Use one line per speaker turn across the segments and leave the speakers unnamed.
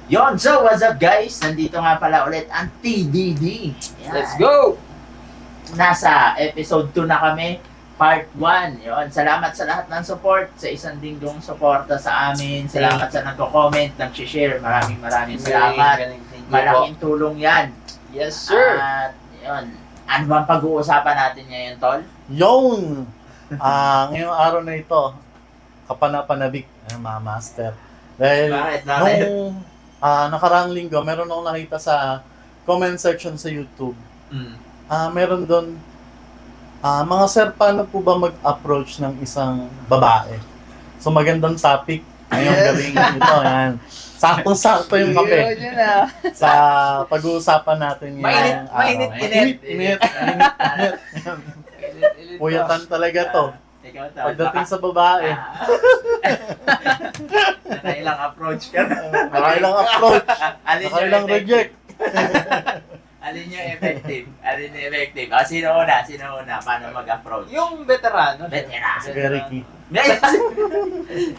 Yon, so what's up guys? Nandito nga pala ulit ang TDD. Yan.
Let's go!
Nasa episode 2 na kami, part 1. Yon, salamat sa lahat ng support, sa isang linggong suporta sa amin. Salamat sa nagko-comment, nag-share. Maraming salamat. Malaking tulong yan.
Yes, sir!
At yun, ano bang pag-uusapan natin ngayon, Tol?
Yon! Ngayong araw na ito, kapanapanabik, mga master. Dahil
Bakit?
nung nakaraang linggo, meron akong nakita sa comment section sa YouTube. Meron doon, mga sir, paano po ba mag-approach ng isang babae? So magandang topic ngayong gabing ito. Yan. Saktong-sakto yung kape sa pag-uusapan natin yung
Mainit.
Init. Puyatan talaga to.
Ikaw, Tol.
Pagdating sa babae.
Nakailang approach ka na.
Nakailang approach. Nakailang reject.
Alin yung effective? Alin yung effective? Sino una? Paano mag-approach?
Yung veterano.
Veteran.
Si Ricky.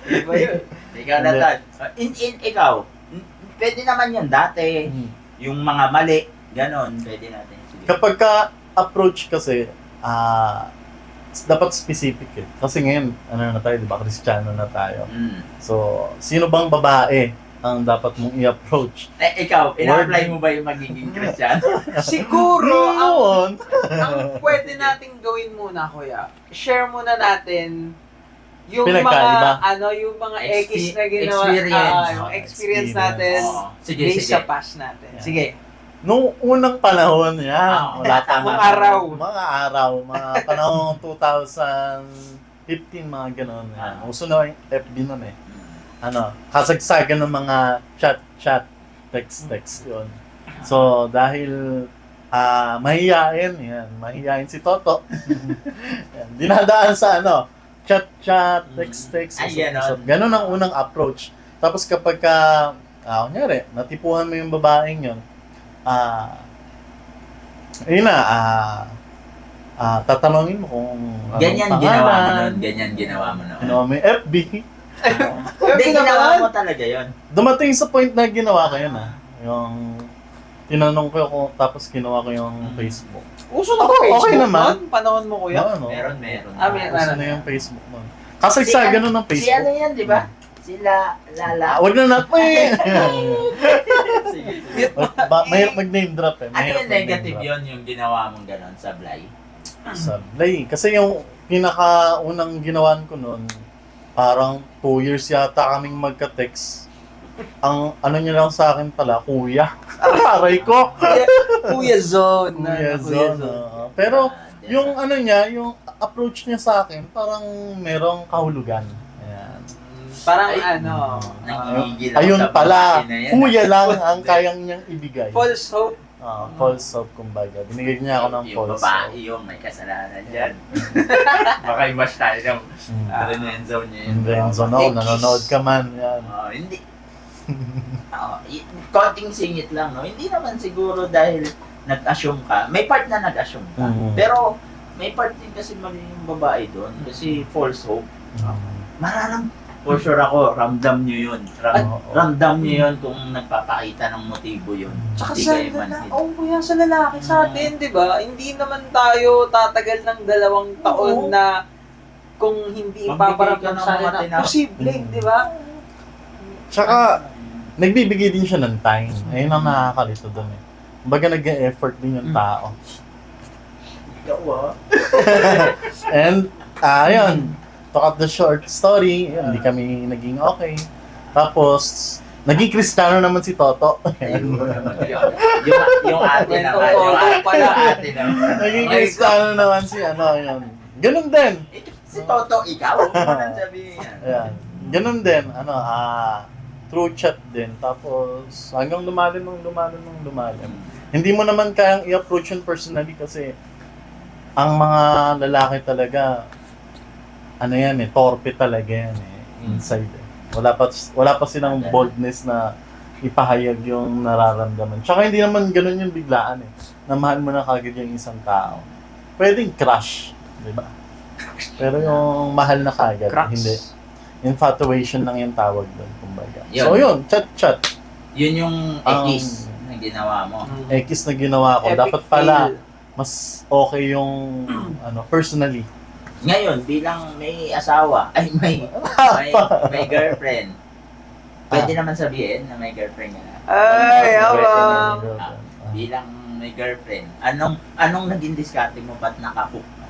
Iba yun. Ikaw na, Tol. Ikaw, pwede naman yun dati. Yung mga mali, ganon, pwede natin. Sige.
Kapag ka-approach kasi, dapat specific eh. Kasi ngayon, ano na tayo, di ba? Kristiyano na tayo. So, sino bang babae ang dapat mong i-approach?
Ikaw, ina-apply mo ba yung magiging Christian?
Siguro,
Yun!
ang pwede nating gawin muna, kuya, share muna natin yung
Pinagkaiba.
yung mga X na ginawa,
Experience.
yung experience natin
Sige,
based
sige.
sa past natin.
Yeah.
Sige.
Nung unang panahon, yan. Wala pa
Mga
nga.
araw.
Mga panahon 2015, mga gano'n. Yan. Uso na yung FB nun eh. Kasagsagan ng mga chat, text yun. So, dahil mahihain si Toto. Yan. Dinadaan sa chat, text.
Ay,
So,
ganon.
ganon ang unang approach. Tapos kapag kunyari, natipuhan mo yung babaeng yun, tatanungin mo kung
Ganyan ginawa mo noon.
May FB.
Hindi, ginawa mo talaga yun.
Dumating sa point na ginawa ko yun yung tinanong ko kung tapos ginawa ko yung Facebook.
Uso na ba Facebook
Okay naman.
nun? Panahon mo, kuya?
Meron.
Uso na yung Facebook mo. Kasi sa ganun ng
Si
Facebook.
ano yan, di ba? Sila, Lala.
Wag na natin.
Sige.
Mahirap mag-name drop eh.
Ano
Mahirap
yung negative
mag-name
yun, yung ginawa mong gano'n sa Blay?
drop. Sablay. Kasi yung pinaka-unang ginawan ko noon, parang 2 years yata kaming magka-text. Ang ano niya lang sa akin pala, kuya. Aray ko.
Kuya Zone.
Kuya Zone. Pero yung yung approach niya sa akin, parang merong kahulugan. Ayan.
Parang
Ay, Nangingigil ako
Ayun
sa
pala,
babae na yan.
kuya lang ang kayang niyang ibigay.
false hope.
False hope, kumbaga. Binigay niya ako ng
Yung
false
babae
hope.
yung may kasalanan dyan. Baka i-bash tayo ng red zone niya yun.
Renzo, no, nanonood ka man. Yan.
Hindi. Konting singit lang, no? Hindi naman siguro dahil nag-assume ka. May part na nag-assume ka. Pero may part din kasi mali yung babae doon. Kasi false hope. For sure ako, ramdam nyo yun. Ramdam nyo yun kung nagpapakita ng motibo yun.
Tsaka
Hindi
sa
kayo manhid.
kuya, sa lalaki sa atin, di ba? Hindi naman tayo tatagal ng 2 taon
Oo.
na kung hindi
Magbigay
ipaparamdam
ka ng
sa
mga
na
tinapos.
posible, di ba?
Tsaka, nagbibigay din siya ng time. Ayun ang nakakalito doon eh. Kumbaga nag-e-effort din yung tao.
Ikaw
And, ayun. To cut the short story, yun, hindi kami naging okay. Tapos, naging Kristiyano naman si Toto.
yung ate naman. Yung ate naman.
Naging Kristiyano naman si yun. Ganun din.
Si Toto, ikaw. Huwag mo nang sabihin yan.
Ayan. Ganun din. Through chat din. Tapos, hanggang lumalim. Hindi mo naman kayang i-approach yun personally kasi ang mga lalaki talaga, torpe talaga yan inside eh. Wala pa silang boldness na ipahayag yung nararamdaman. Tsaka hindi naman ganun yung biglaan eh. Na mahal mo na kagad yung isang tao. Pwedeng crush, di ba? Pero yung mahal na kagad,
Cracks.
hindi. Infatuation lang yung tawag doon, kumbaga.
Yun.
So yun, chat.
Yun yung X na ginawa mo.
X na ginawa ko.
Epic
Dapat pala,
fail.
mas okay yung, personally.
Ngayon, bilang may asawa, ay may girlfriend, pwede naman sabihin na may girlfriend ka na.
Ay, abang.
Bilang may girlfriend, anong naging diskarte mo ba't nakahook ka?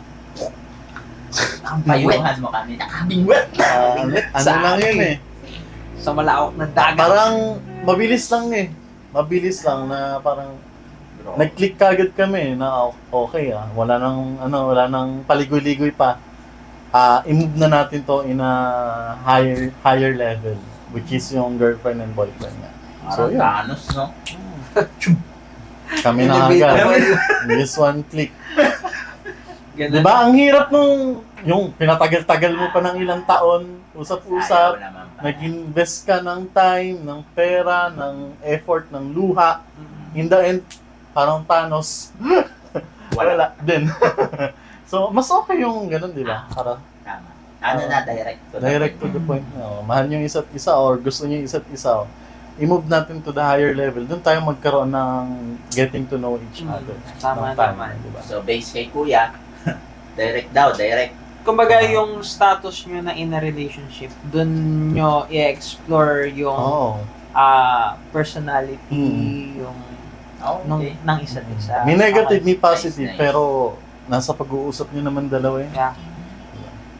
Payuhan mo kami, nakabingwet!
Ano lang yun eh.
Sa malaok ng dagat.
Parang, mabilis lang eh. Mabilis lang na parang, nag-click kagad kami na okay wala nang paligoy-ligoy pa. I-move na natin to in a higher level, which is yung girlfriend and boyfriend niya. So,
Parang
yun.
Thanos, no?
Kami na agad. Just one click.
Ganun.
Diba? Ang hirap nung, yung pinatagal-tagal mo pa ng ilang taon, usap-usap,
Ayaw naman pa.
nag-invest ka ng time, ng pera, ng effort, ng luha. In the end, parang Thanos, wala din. So, mas okay yung ganun, di ba? Para
Tama. Ano na, direct to the
direct to
point.
the point na, mahal nyo yung isa't isa or gusto nyo yung isa't isa, i-move natin to the higher level. Doon tayo magkaroon ng getting to know each other.
Tama
ng time,
naman.
di ba?
So, base kay Kuya, direct daw, direct.
Kumbaga yung status nyo na in a relationship, dun nyo i-explore yung
Oo.
personality, yung
Okay.
ng isa't isa.
May negative, may
Nice,
positive,
nice.
pero nasa pag-uusap nyo naman dalawa eh.
Yeah.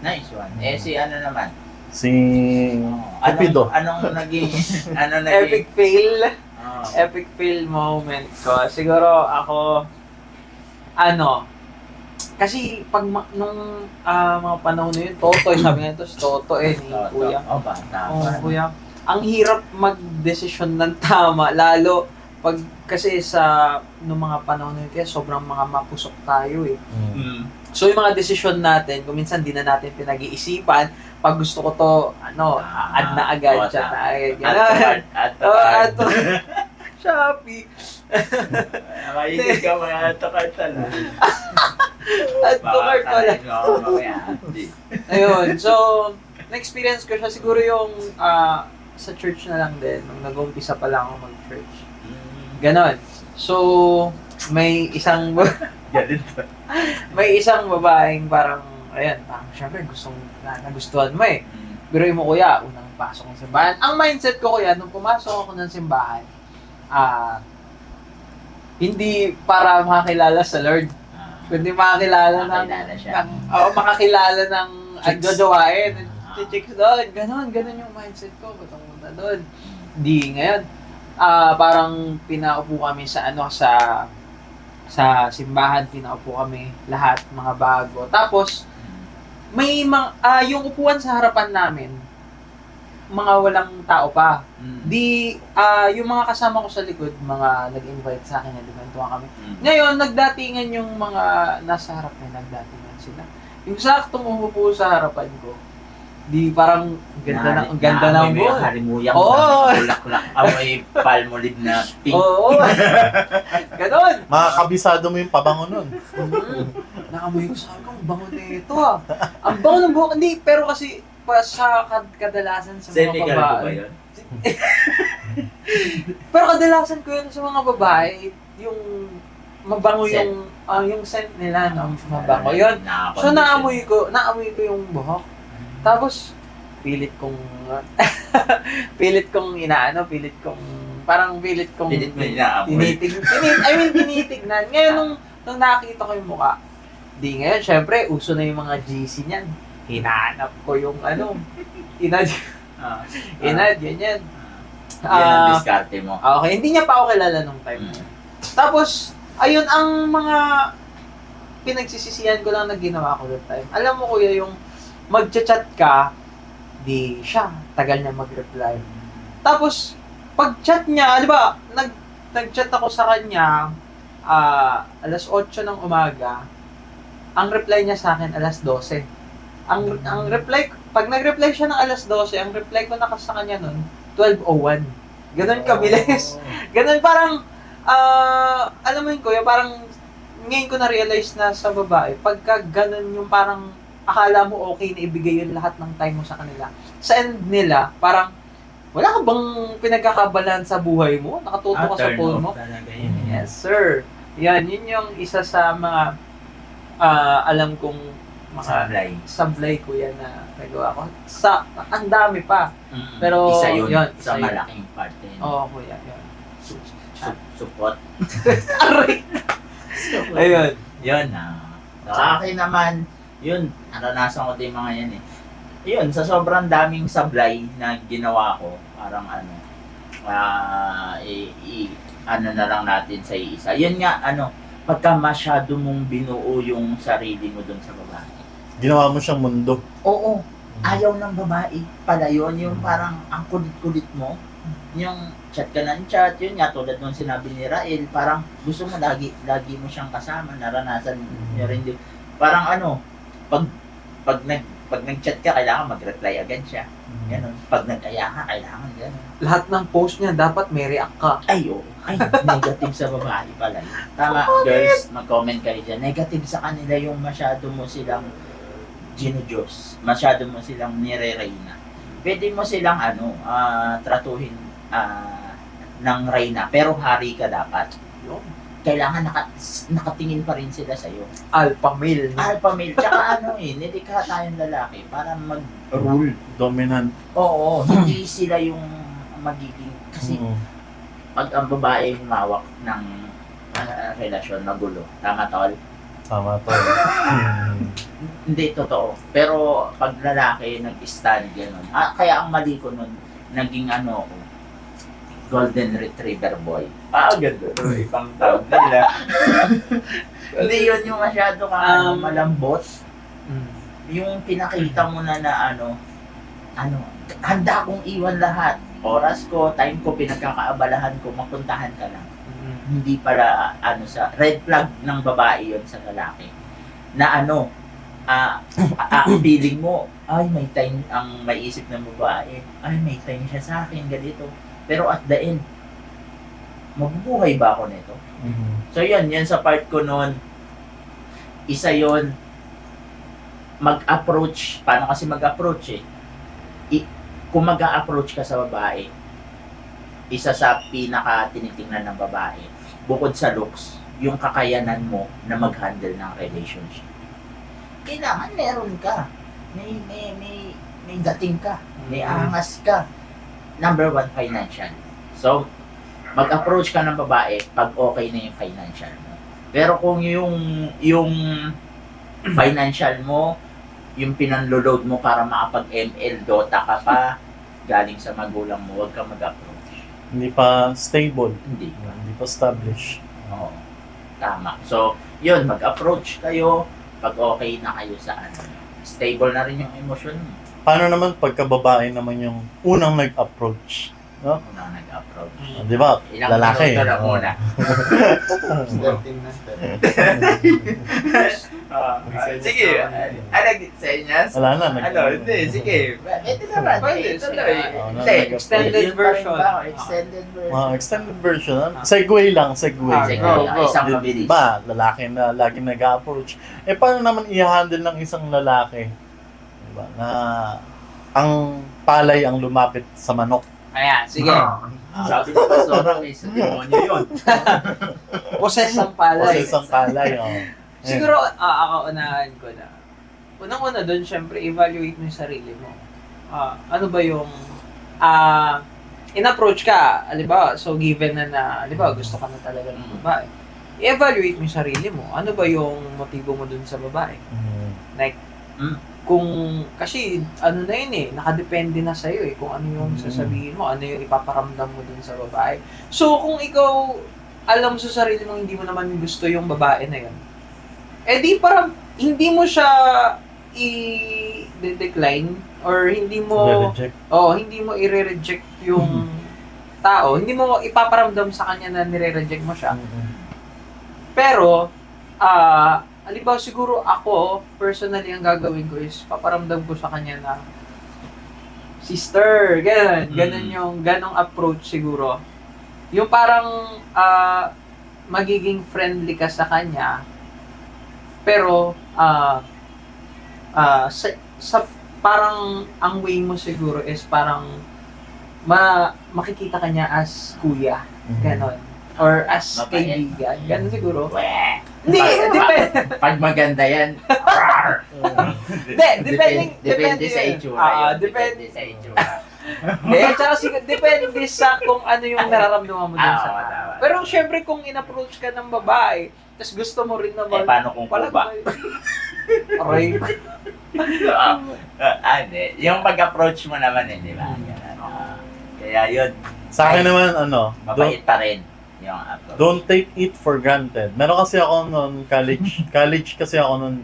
Nice one. Eh, si ano naman?
Si
Anong,
Cupido.
anong naging,
Epic fail.
Oh.
Epic fail moment ko. Siguro ako, kasi pag nung mga panahon na yun, Totoy, sabi nga ito, si Totoy ni Kuya.
Oh, bata.
Oo, Kuya. Ang hirap mag-desisyon ng tama, lalo pag kasi nung mga panahon na yun, kaya sobrang mga mapusok tayo eh.
Mm.
So yung mga desisyon natin, kung minsan di na natin pinag-iisipan, pag gusto ko to, add na agad, chat na agad.
Add to
Add
cart.
to Shopee.
Mahilig ka mga add to cart talaga.
Add to cart pala. Ayun, so, na-experience ko siya siguro yung sa church na lang din, nung nag-umpisa pa lang ako mag-church. Ganon. So, may isang
Ganito.
may isang babaeng parang, syempre nagustuhan mo eh. Biruin mo kuya, unang pasok ng simbahan. Ang mindset ko kuya, nung pumasok ako ng simbahan, hindi para makakilala sa Lord, kundi makakilala
Makakilala siya.
makakilala ng
Chicks.
jojowain, chicks doon. Ganon yung mindset ko, batang punta doon. Di ngayon, parang pinaupo kami sa simbahan, pinaupo kami lahat, mga bago. Tapos, may yung upuan sa harapan namin, mga walang tao pa. Di, yung mga kasama ko sa likod, mga nag-invite sa akin, nagkwentuhan kami. Ngayon, nagdatingan yung mga nasa harap na nagdatingan sila. Yung saktong umupo sa harapan ko, di parang ang ganda ng buhay.
Halimuyang
Oo.
bulaklak. Amoy palmolive na pink.
Oo. Ganon.
Makakabisado mo yung pabango nun.
Nakamoy ko sa akin, ang bango na ito Ang bango ng buhok. Hindi, pero kasi sa kadalasan sa mga
Semical
babae.
ba yun?
Pero kadalasan ko yun sa mga babae, yung mabango
Scent.
yung scent nila, no? Mabango yun. So naamoy ko yung buhok. Tapos pilit kong tinitignan. Ngayon nung nakita ko yung mukha, di ngayon syempre uso na yung mga GC niyan. Hinahanap ko yung inad, ganyan.
Yan ang diskarte mo.
Okay, hindi niya pa ako kilala nung time na yun. Tapos, ayun ang mga pinagsisisihan ko lang na ginawa ko that time. Alam mo kuya, yung magchat-chat ka, di siya, tagal niya mag-reply. Tapos, pag-chat niya, di ba, nag-chat ako sa kanya, alas 8 ng umaga, ang reply niya sa akin, alas 12. Ang reply, pag nag-reply siya ng alas 12, ang reply ko na sa kanya nun, 12:01. Ganon kabilis. Ganon parang, alam mo yun kuya, parang ngayon ko na-realize na sa babae, pagka ganon yung parang akala mo okay na ibigay yung lahat ng time mo sa kanila. Sa end nila, parang wala ka bang pinagkakabalan sa buhay mo? Nakatuto ka sa
turn
phone mo?
off talaga yun.
Yes, sir. Yun yung isa sa mga alam kong mga
Sablay.
sablay ko yan na nagawa ko. Ang dami pa. Pero,
isa yun,
yun,
sa
isa yun.
malaking parte.
Oo, kuya. Yun.
Support.
Aray! Ayun.
Yun sa akin naman, yun, naranasan ko din mga yan eh. Yun, sa sobrang daming sablay na ginawa ko, parang ano na lang natin sa isa. Yun nga, pagka masyado mong binuo yung sarili mo dun sa babae.
Ginawa mo siyang mundo.
Oo, ayaw ng babae pala yun, yung parang ang kulit-kulit mo, yung chat ka ng chat, yun nga, tulad nung sinabi ni Rael, parang gusto mo lagi mo siyang kasama, naranasan niya rin din. Parang pag nag-chat ka, kailangan mag-reply agad siya. Ganun. Pag nag-aya ka, kailangan ganun.
Lahat ng post niya, dapat may react ka.
Ay, negative sa babae pala yun. Tama, girls, mag-comment kayo dyan. Negative sa kanila yung masyado mo silang ginudiyos. Masyado mo silang nire-reyna. Pwede mo silang, tratuhin ng reyna, pero hari ka dapat.
Yun.
Kailangan nakatingin pa rin sila sa'yo.
Alpha male. No?
Alpha male. Tsaka nilikha tayong lalaki para mag-rule.
Dominant.
Oo, hindi sila yung magiging, kasi pag ang babae humawak ng relasyon na gulo, tama tol?
Tama to.
Hindi totoo. Pero pag lalaki nag-stand gano'n, kaya ang mali ko nun, naging ko, Golden Retriever Boy. Ganda. Ibang tawag nila. Hindi yun yung masyado ka malambot. Yung pinakita mo na handa kong iwan lahat. Oras ko, time ko, pinagkakaabalahan ko, mapuntahan ka lang. Hindi para sa red flag ng babae yon sa lalaki. Na feeling mo, ay may time ang may isip ng babae. Ay may time siya sa akin, ganito. Pero at the end, mabubuhay ba ako nito? So yan sa part ko noon, isa yon mag-approach. Paano kasi mag-approach eh? Kung mag-approach ka sa babae, isa sa pinaka tinitingnan ng babae, bukod sa looks, yung kakayanan mo na mag-handle ng relationship. Kailangan meron ka. May dating ka. May angas ka. Number one, financial. So, mag-approach ka ng babae pag okay na yung financial mo. Pero kung yung financial mo, yung pinanloload mo para makapag-ML, Dota ka pa, galing sa magulang mo, huwag ka mag-approach.
Hindi pa stable.
Hindi.
Hindi pa established.
Oo. Tama. So, yun, mag-approach kayo pag okay na kayo sa stable na rin yung emosyon mo.
Paano naman pagka babae naman yung unang nag-approach? No?
Unang nag-approach.
Di ba?
Ilang
Lalaki.
minuto na muna. Sige. Senyas?
Wala na.
Hindi. Sige. Ito naman.
Pwede,
Tuloy.
sige. Extended version.
Extended version.
Extended version. Segway lang. Segway.
Sige.
Go.
Isang mabilis.
Ba, lalaki na laging nag-approach. Paano naman i-handle ng isang lalaki? Diba? Na ang palay ang lumapit sa manok.
Ayan, sige.
Sabi ko pa sobrang may sa demonyo yun.
Poses ang palay.
Kasi isang palay.
Siguro, ako unahan ko na. Unang-una doon, syempre, evaluate mo yung sarili mo. Ano ba yung in-approach ka, alibawa, so given na alibawa, gusto ka na talaga ng babae. I-evaluate mo yung sarili mo. Ano ba yung motibo mo dun sa babae? Like, kung, kasi, ano na yun nakadepende na sa'yo kung ano yung sasabihin mo, ano yung ipaparamdam mo dun sa babae. So, kung ikaw, alam mo sa sarili mo, hindi mo naman gusto yung babae na yun, di parang, hindi mo siya i-decline, or hindi mo, hindi mo i-reject yung tao, hindi mo ipaparamdam sa kanya na nire-reject mo siya. Pero, halimbawa siguro ako, personally ang gagawin ko is paparamdam ko sa kanya na sister, ganong approach siguro. Yung parang magiging friendly ka sa kanya, pero sa parang ang way mo siguro is parang makikita ka niya as kuya, ganon. Or as
Mabait.
kaibigan, ganon siguro.
Weh!
Hindi, depende.
Pag maganda yan, depende sa
yun.
itsura.
Ah,
yun.
depende.
Depende sa itsura.
Hindi, tsaka depende sa kung ano yung nararamdaman mo dun sa
Oo,
tao.
tama.
Pero syempre kung in-approach ka ng babae, tapos gusto mo rin
Eh,
naman,
paano kung
wala
kuba?
Aray.
Hindi. Yung mag-approach mo naman, di ba? Ganun. Kaya yun,
Sa akin naman, ano,
mabait pa rin yung approach.
don't take it for granted. Meron kasi ako noon, college kasi ako noon,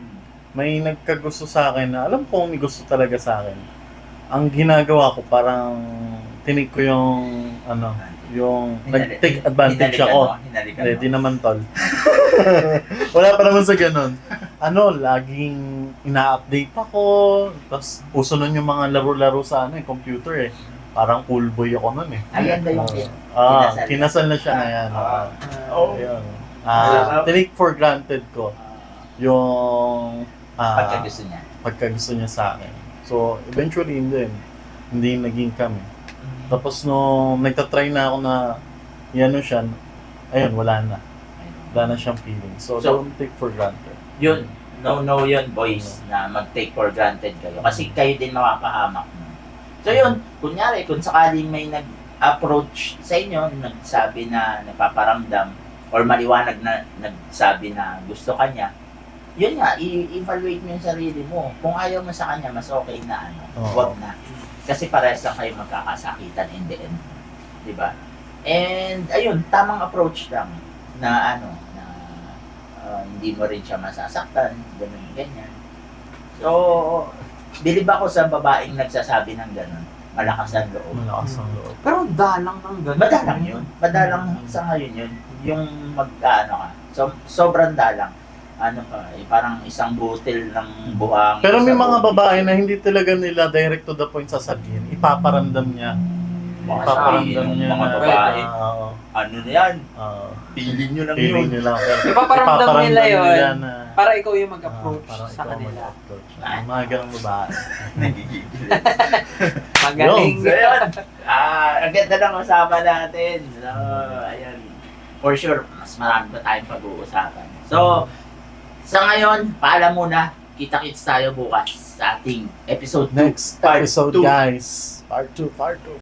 may nagkagusto sa akin na alam kong may gusto talaga sa akin. Ang ginagawa ko, parang tinig ko yung, ano, yung nag-take advantage ako.
Hinalikan
Hindi,
mo.
di naman tol. Wala pa naman sa ganun. Ano, laging ina-update ako. Tapos, uso nun yung mga laro-laro sa ano, computer eh. Parang cool boy ako nun eh.
Ayan ba yung
Kinasal na siya na yan.
Oh.
Ayun. Take for granted ko yung
Pagkagusto niya.
pagkagusto niya sa akin. So, eventually, hindi naging kami. Tapos, nung nagtatry na ako na ano siya, ayun, wala na. Wala na siyang feeling. So,
So,
don't take for granted.
Yun, no yun boys, na mag-take for granted kayo. Kasi kayo din mapapahamak. So yun, kunyari, kung sakaling may nag-approach sa inyo, nagsabi na nagpaparamdam, or maliwanag na nagsabi na gusto ka niya, yun nga, i-evaluate mo yung sarili mo. Kung ayaw mo sa kanya, mas okay na
Oo.
wag na. Kasi parehas lang kayo magkakasakitan in the end. Diba? And ayun, tamang approach lang na hindi mo rin siya masasaktan, ganyan. So, bilib ako sa babaeng nagsasabi ng gano'n. Malakas ang loob.
Malakas ang loob.
Pero dalang ng ganun.
Madalang yun. Madalang sa ngayon yun. Yung ka. So, sobrang dalang. Parang isang butil ng buhang.
Pero may
sa
mga
buhang.
babae na hindi talaga nila direct to the point sasabihin. Ipaparamdam niya. Ipaparamdam niya
mga
na,
babae.
oo,
Ano na yan?
oo.
Feeling nyo lang
Feeling
yun.
nyo lang. Pero
Ipaparamdam nila yun.
na,
Para ikaw yung mag-approach
parang
sa
ikaw
kanila.
mag-approach. Ang mga ganang babae.
Nagigigil.
Magaling.
So yun, ang ganda ng usapan natin. So, ayun. For sure, mas marami pa tayong pag-uusapan. So, sa ngayon, paalam muna. Kita-kits tayo bukas sa ating episode 2.
Next
Part
episode,
2.
guys. Part 2.